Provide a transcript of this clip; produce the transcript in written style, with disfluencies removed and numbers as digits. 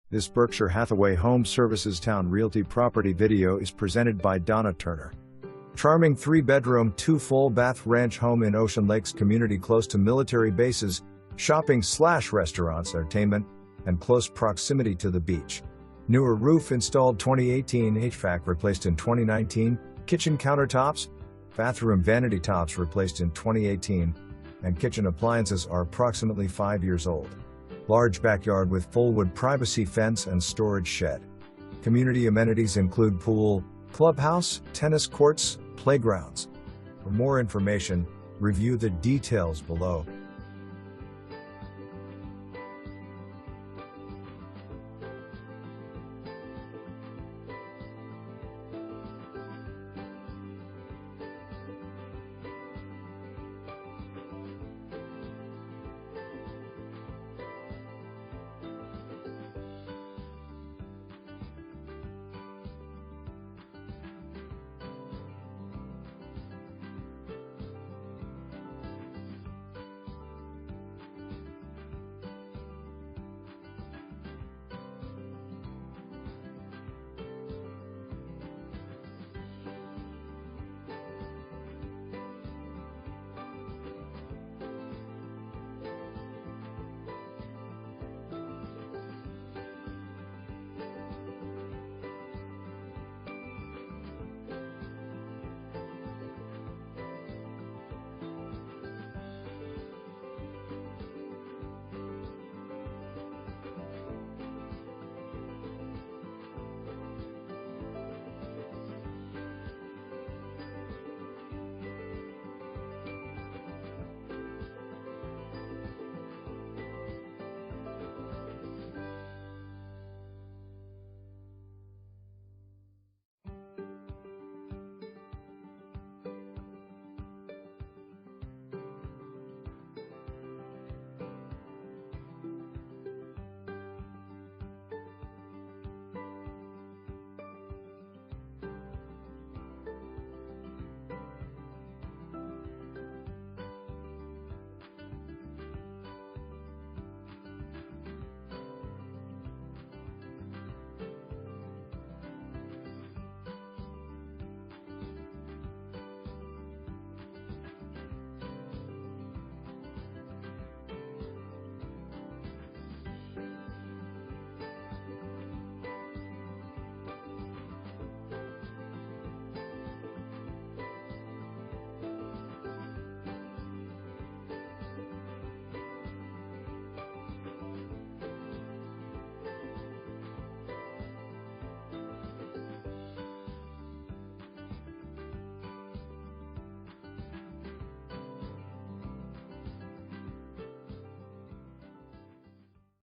This Berkshire Hathaway Home Services Towne Realty property video is presented by Donna Turner. Charming 3-bedroom, 2-full-bath ranch home in Ocean Lakes community close to military bases, shopping/restaurants, entertainment, and close proximity to the beach. Newer roof installed 2018, HVAC replaced in 2019, kitchen countertops, bathroom vanity tops replaced in 2018, and kitchen appliances are approximately 5 years old. Large backyard with full wood privacy fence and storage shed. Community amenities include pool, clubhouse, tennis courts, playgrounds. For more information, review the details below.